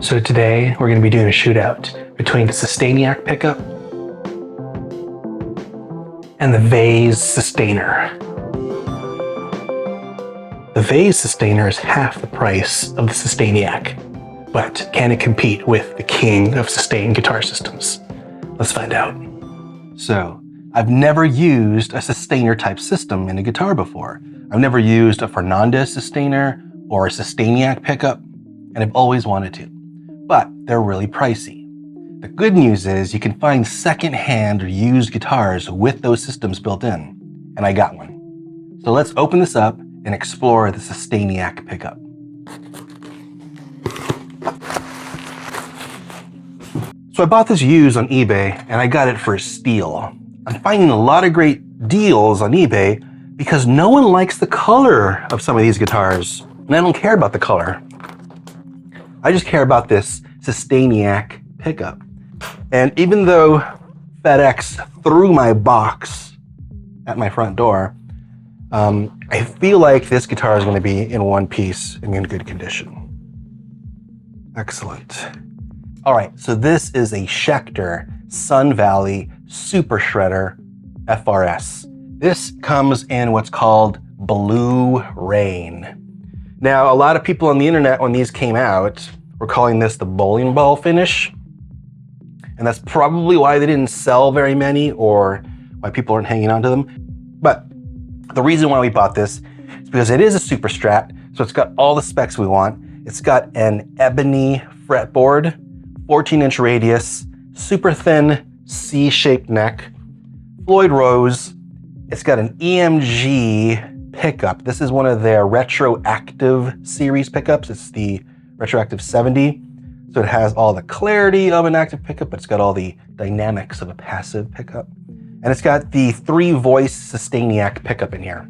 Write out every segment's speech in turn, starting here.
So today we're going to be doing a shootout between the Sustainiac pickup and the Veys Sustainer. The Veys Sustainer is half the price of the Sustainiac, but can it compete with the king of sustained guitar systems? Let's find out. So, I've never used a sustainer type system in a guitar before. I've never used a Fernandez sustainer or a Sustainiac pickup, and I've always wanted to. But they're really pricey. The good news is you can find secondhand or used guitars with those systems built in, and I got one. So let's open this up and explore the Sustainiac pickup. So I bought this used on eBay and I got it for a steal. I'm finding a lot of great deals on eBay because no one likes the color of some of these guitars, and I don't care about the color. I just care about this Sustainiac pickup. And even though FedEx threw my box at my front door, I feel like this guitar is going to be in one piece and in good condition. Excellent. All right, so this is a Schecter Sun Valley Super Shredder FRS. This comes in what's called Blue Rain. Now, a lot of people on the internet, when these came out, were calling this the bowling ball finish. And that's probably why they didn't sell very many or why people aren't hanging on to them. But the reason why we bought this is because it is a Super Strat, so it's got all the specs we want. It's got an ebony fretboard, 14-inch radius, super thin C-shaped neck, Floyd Rose. It's got an EMG pickup. This is one of their retroactive series pickups. It's the retroactive 70. So it has all the clarity of an active pickup, but it's got all the dynamics of a passive pickup. And it's got the 3-voice Sustainiac pickup in here.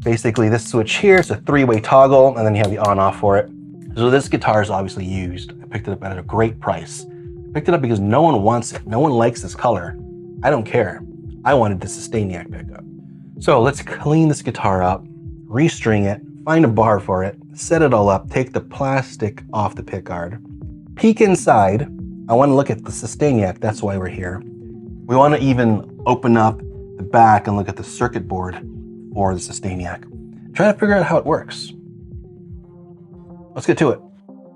Basically, this switch here is a 3-way toggle, and then you have the on-off for it. So this guitar is obviously used. I picked it up at a great price. I picked it up because no one wants it. No one likes this color. I don't care. I wanted the Sustainiac pickup. So let's clean this guitar up, restring it, find a bar for it, set it all up, take the plastic off the pickguard, peek inside. I want to look at the Sustainiac. That's why we're here. We want to even open up the back and look at the circuit board for the Sustainiac. Try to figure out how it works. Let's get to it.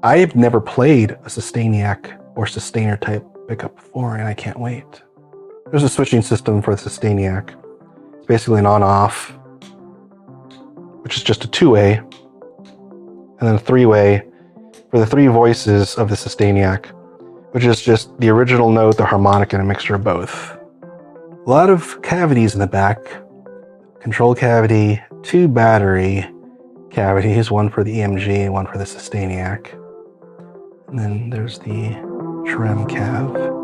I've never played a Sustainiac or Sustainer type pickup before, and I can't wait. There's a switching system for the Sustainiac. It's basically an on-off, which is just a 2-way, and then a 3-way for the 3 voices of the Sustainiac, which is just the original note, the harmonic, and a mixture of both. A lot of cavities in the back. Control cavity, 2 battery cavities, one for the EMG and one for the Sustainiac. And then there's the trem cav.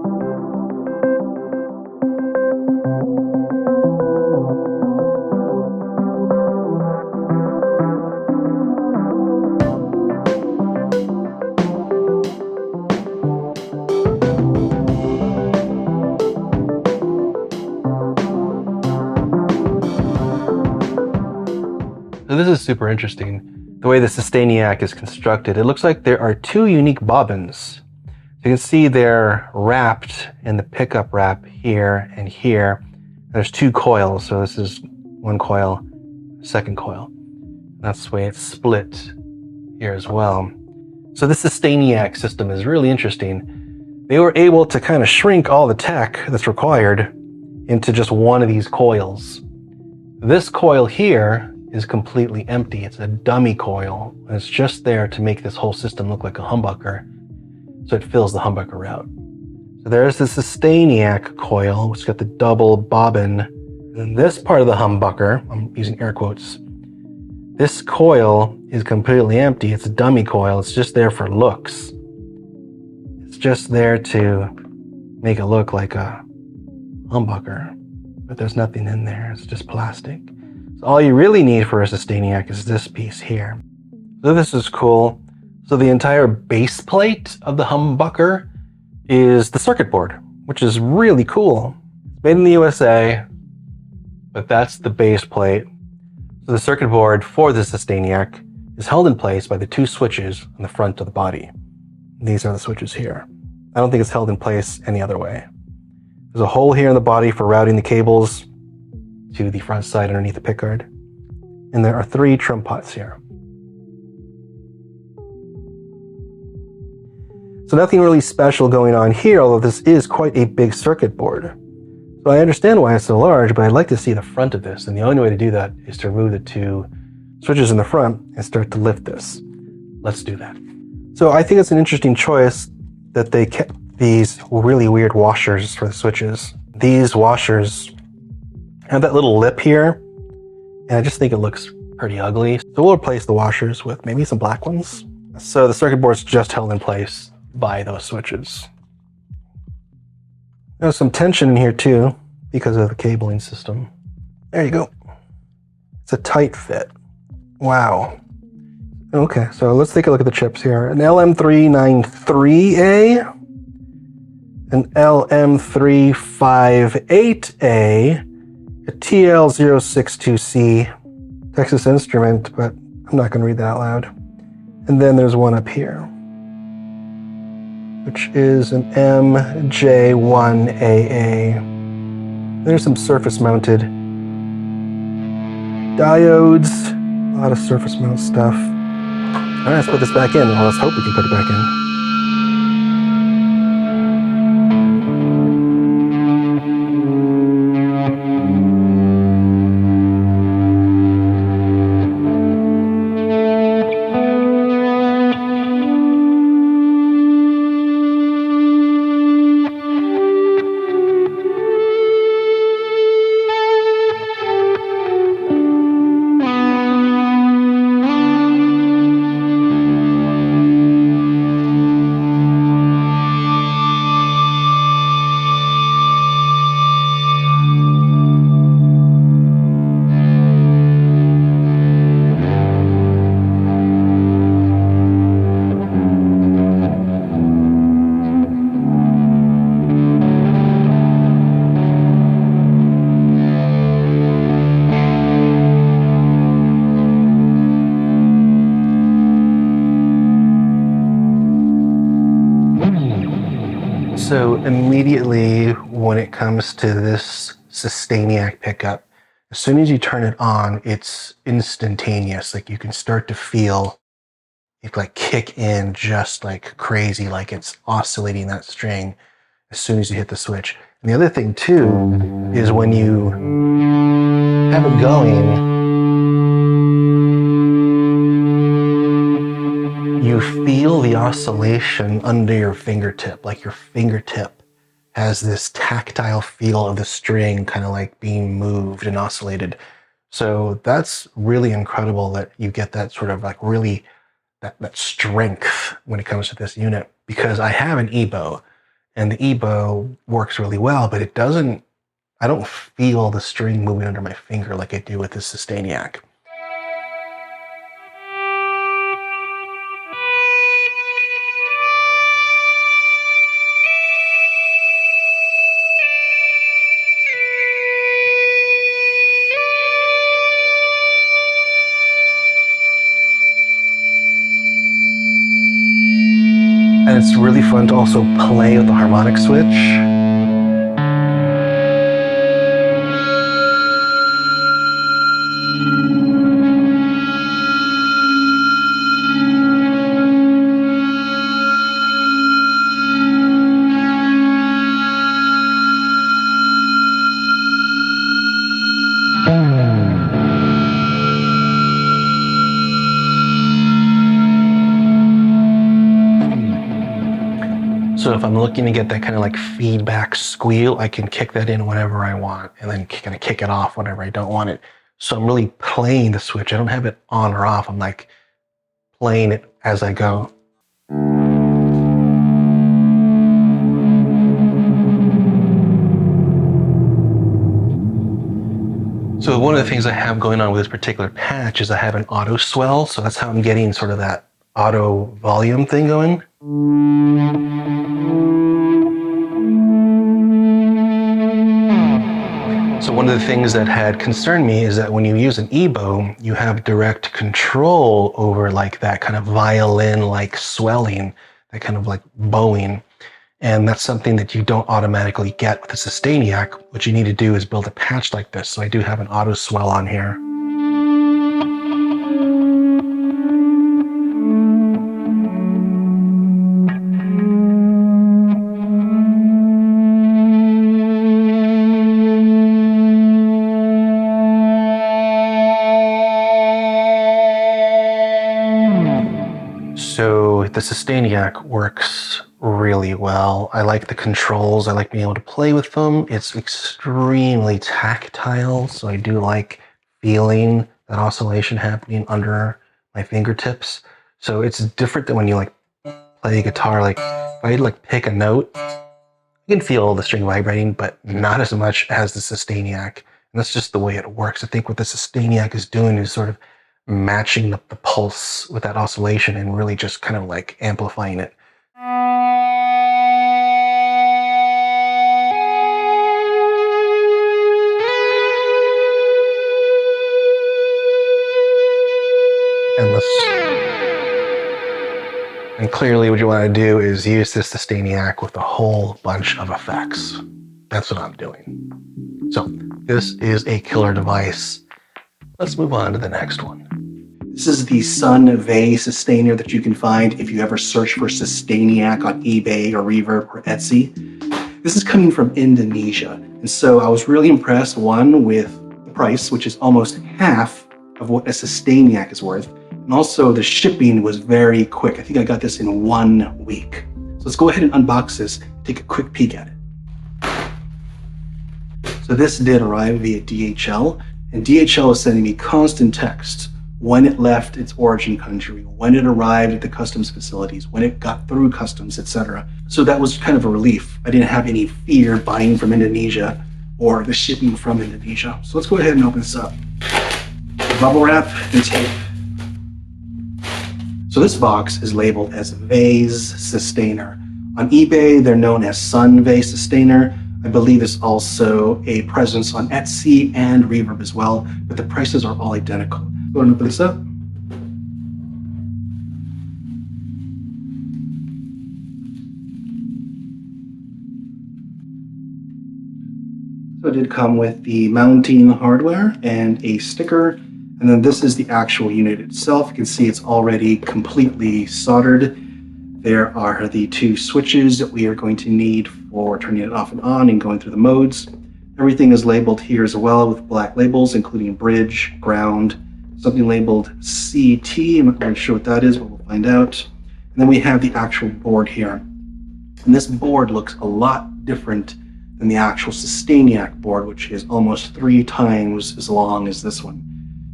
So this is super interesting. The way the Sustainiac is constructed, it looks like there are 2 unique bobbins. You can see they're wrapped in the pickup wrap here and here. There's 2 coils, so this is 1 coil, 2nd coil. That's the way it's split here as well. So this Sustainiac system is really interesting. They were able to kind of shrink all the tech that's required into just one of these coils. This coil here is completely empty. It's a dummy coil, and it's just there to make this whole system look like a humbucker, so it fills the humbucker out. So there's the Sustainiac coil, which has got the double bobbin, and this part of the humbucker, I'm using air quotes, this coil is completely empty. It's a dummy coil. It's just there for looks. It's just there to make it look like a humbucker, but there's nothing in there. It's just plastic. So all you really need for a Sustainiac is this piece here. So this is cool. So the entire base plate of the humbucker is the circuit board, which is really cool. It's made in the USA, but that's the base plate. So the circuit board for the Sustainiac is held in place by the two switches on the front of the body. These are the switches here. I don't think it's held in place any other way. There's a hole here in the body for routing the cables to the front side underneath the pickguard. And there are 3 trim pots here. So nothing really special going on here, although this is quite a big circuit board. So I understand why it's so large, but I'd like to see the front of this. And the only way to do that is to remove the 2 switches in the front and start to lift this. Let's do that. So I think it's an interesting choice that they kept these really weird washers for the switches. These washers have that little lip here, and I just think it looks pretty ugly. So we'll replace the washers with maybe some black ones. So the circuit board's just held in place by those switches. There's some tension in here too because of the cabling system. There you go. It's a tight fit. Wow. Okay, so let's take a look at the chips here. An LM393A, an LM358A, a TL062C, Texas Instrument, but I'm not going to read that out loud. And then there's one up here, which is an MJ1AA. There's some surface mounted diodes, a lot of surface mount stuff. All right, let's put this back in. Well, let's hope we can put it back in. So immediately when it comes to this Sustainiac pickup, as soon as you turn it on, it's instantaneous. Like you can start to feel it like kick in just like crazy, like it's oscillating that string as soon as you hit the switch. And the other thing too is when you have it going, you feel the oscillation under your fingertip, like your fingertip has this tactile feel of the string kind of like being moved and oscillated. So that's really incredible that you get that sort of like really that strength when it comes to this unit, because I have an EBO and the EBO works really well, but it doesn't, I don't feel the string moving under my finger like I do with this Sustainiac. And it's really fun to also play with the harmonic switch. So if I'm looking to get that kind of like feedback squeal, I can kick that in whenever I want and then kind of kick it off whenever I don't want it. So I'm really playing the switch. I don't have it on or off. I'm like playing it as I go. So one of the things I have going on with this particular patch is I have an auto swell. So that's how I'm getting sort of that auto volume thing going. So one of the things that had concerned me is that when you use an EBO, you have direct control over like that kind of violin-like swelling that kind of like bowing. And that's something that you don't automatically get with a Sustainiac. What you need to do is build a patch like this. So I do have an auto swell on here. So the Sustainiac works really well. I like the controls. I like being able to play with them. It's extremely tactile, so I do like feeling that oscillation happening under my fingertips. So it's different than when you like play a guitar. Like if I like pick a note, you can feel the string vibrating, but not as much as the Sustainiac. And that's just the way it works. I think what the Sustainiac is doing is sort of matching the pulse with that oscillation and really just kind of like amplifying it. And clearly what you want to do is use this Sustainiac with a whole bunch of effects. That's what I'm doing. So this is a killer device. Let's move on to the next one. This is the Veys sustainer that you can find if you ever search for Sustainiac on eBay or Reverb or Etsy. This is coming from Indonesia. And so I was really impressed, one, with the price, which is almost half of what a Sustainiac is worth. And also the shipping was very quick. I think I got this in 1 week. So let's go ahead and unbox this, take a quick peek at it. So this did arrive via DHL, and DHL is sending me constant text when it left its origin country, when it arrived at the customs facilities, when it got through customs, etc. So that was kind of a relief. I didn't have any fear buying from Indonesia or the shipping from Indonesia. So let's go ahead and open this up. Bubble wrap and tape. So this box is labeled as Veys Sustainer. On eBay, they're known as Veys Sustainer. I believe it's also a presence on Etsy and Reverb as well, but the prices are all identical. Go ahead and open this up. So it did come with the mounting hardware and a sticker. And then this is the actual unit itself. You can see it's already completely soldered. There are the 2 switches that we are going to need for turning it off and on and going through the modes. Everything is labeled here as well with black labels, including bridge, ground, something labeled CT. I'm not really sure what that is, but we'll find out. And then we have the actual board here. And this board looks a lot different than the actual Sustainiac board, which is almost 3 times as long as this one.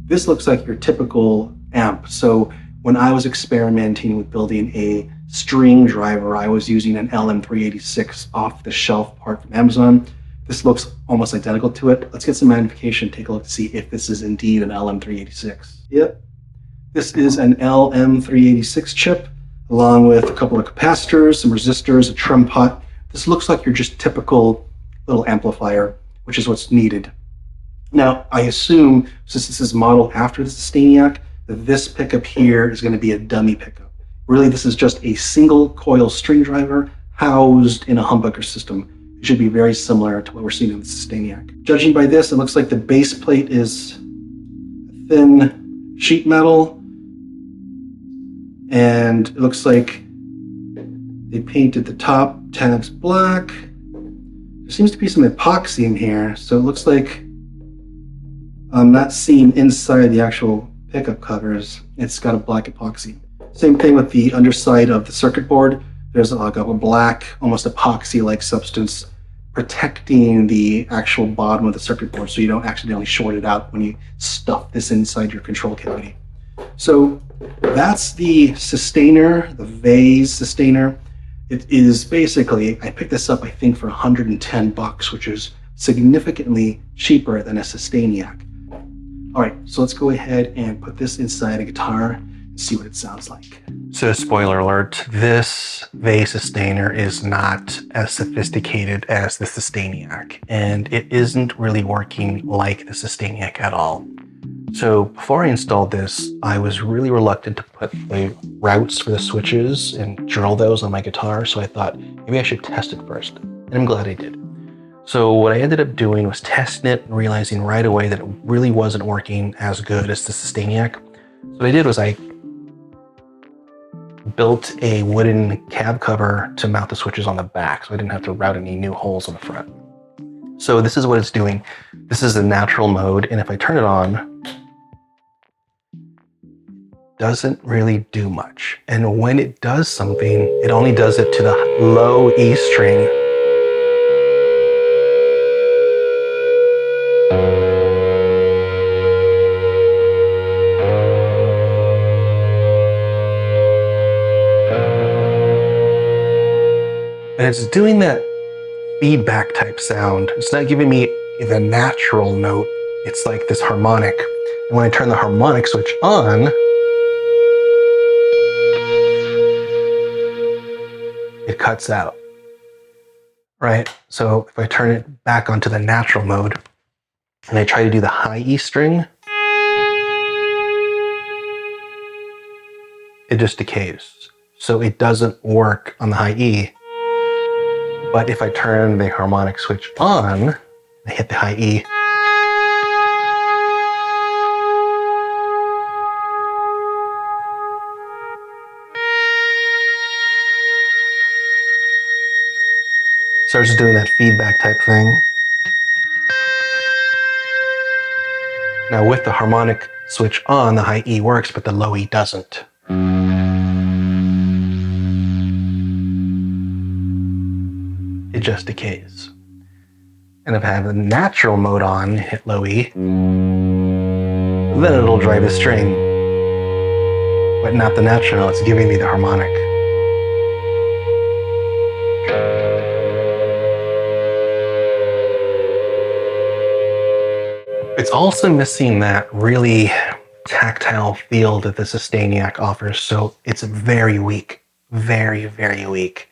This looks like your typical amp. So when I was experimenting with building a string driver, I was using an LM386 off-the-shelf part from Amazon. This looks almost identical to it. Let's get some magnification, take a look to see if this is indeed an LM386. Yep, this is an LM386 chip, along with a couple of capacitors, some resistors, a trim pot. This looks like your just typical little amplifier, which is what's needed. Now, I assume, since this is modeled after the Sustainiac, that this pickup here is going to be a dummy pickup. Really, this is just a single coil string driver housed in a humbucker system. It should be very similar to what we're seeing in the Sustainiac. Judging by this, it looks like the base plate is thin sheet metal, and it looks like they painted the top tabs black. There seems to be some epoxy in here, so it looks like I'm not seeing inside the actual pickup covers. It's got a black epoxy. Same thing with the underside of the circuit board. There's like a black, almost epoxy-like substance protecting the actual bottom of the circuit board so you don't accidentally short it out when you stuff this inside your control cavity. So that's the Sustainer, the Veys Sustainer. It is basically, I picked this up I think for 110 bucks, which is significantly cheaper than a Sustainiac. All right, so let's go ahead and put this inside a guitar and see what it sounds like. So spoiler alert, this Veys Sustainer is not as sophisticated as the Sustainiac, and it isn't really working like the Sustainiac at all. So before I installed this, I was really reluctant to put the routes for the switches and drill those on my guitar. So I thought maybe I should test it first. And I'm glad I did. So what I ended up doing was testing it and realizing right away that it really wasn't working as good as the Sustainiac. So what I did was I built a wooden cab cover to mount the switches on the back, so I didn't have to route any new holes on the front. So this is what it's doing. This is the natural mode, and if I turn it on, it doesn't really do much. And when it does something, it only does it to the low E string. And it's doing that feedback type sound. It's not giving me the natural note. It's like this harmonic. And when I turn the harmonic switch on, it cuts out, right? So if I turn it back onto the natural mode and I try to do the high E string, it just decays. So it doesn't work on the high E. But if I turn the harmonic switch on, I hit the high E, starts doing that feedback type thing. Now with the harmonic switch on, the high E works, but the low E doesn't. It just decays. And if I have the natural mode on, hit low E, then it'll drive the string, but not the natural, it's giving me the harmonic. It's also missing that really tactile feel that the Sustainiac offers, so it's very weak, very, very weak.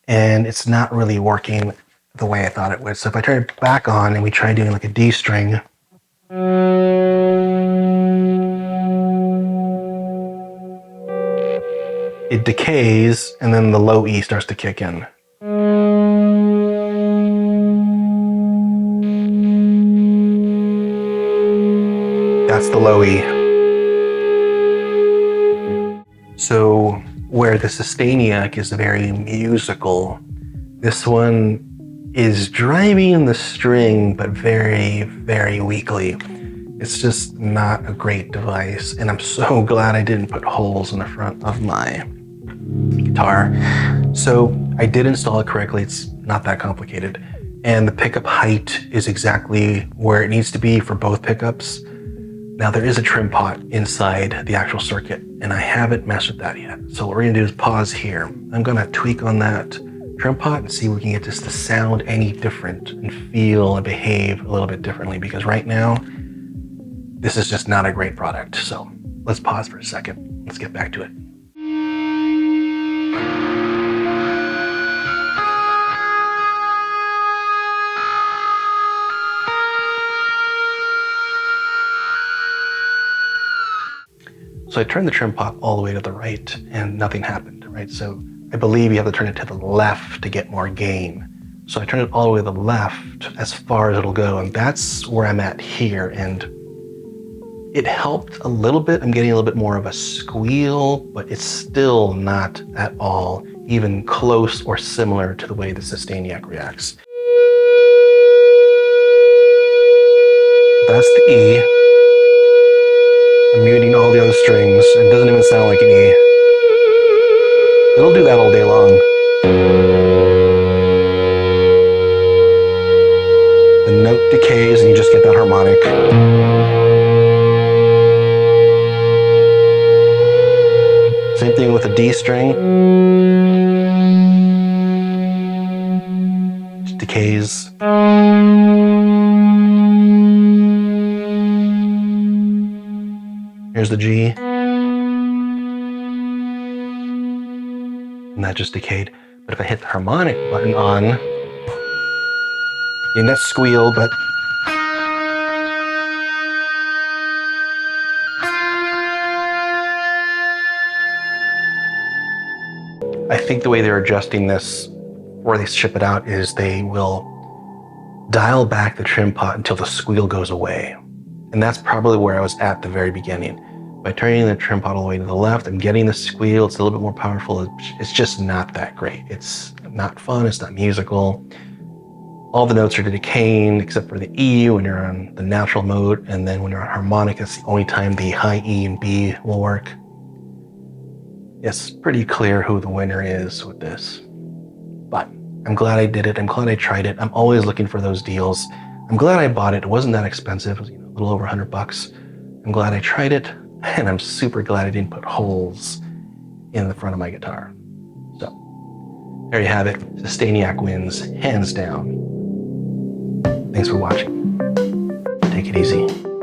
And it's not really working the way I thought it would. So if I turn it back on and we try doing like a D string, it decays and then the low E starts to kick in. That's the low E. So where the Sustainiac is very musical, this one is driving the string, but very, very weakly. It's just not a great device, and I'm so glad I didn't put holes in the front of my guitar. So I did install it correctly. It's not that complicated. And the pickup height is exactly where it needs to be for both pickups. Now there is a trim pot inside the actual circuit, and I haven't messed with that yet. So what we're gonna do is pause here. I'm gonna tweak on that trim pot and see if we can get this to sound any different and feel and behave a little bit differently, because right now, this is just not a great product. So let's pause for a second. Let's get back to it. So I turned the trim pot all the way to the right and nothing happened, right? So I believe you have to turn it to the left to get more gain. So I turned it all the way to the left as far as it'll go, and that's where I'm at here. And it helped a little bit. I'm getting a little bit more of a squeal, but it's still not at all even close or similar to the way the Sustainiac reacts. That's the E. I'm muting all the other strings. It doesn't even sound like an E. It'll do that all day long. The note decays and you just get that harmonic. Same thing with a D string. It decays. Here's the G. And that just decayed. But if I hit the harmonic button on, and that squeal, but I think the way they're adjusting this before they ship it out is they will dial back the trim pot until the squeal goes away. And that's probably where I was at the very beginning. By turning the trim pot all the way to the left, I'm getting the squeal. It's a little bit more powerful. It's just not that great. It's not fun. It's not musical. All the notes are decaying except for the E when you're on the natural mode. And then when you're on harmonic, it's the only time the high E and B will work. It's pretty clear who the winner is with this. But I'm glad I did it. I'm glad I tried it. I'm always looking for those deals. I'm glad I bought it. It wasn't that expensive. It was, a little over $100. I'm glad I tried it. And I'm super glad I didn't put holes in the front of my guitar. So there you have it. Sustainiac wins, hands down. Thanks for watching. Take it easy.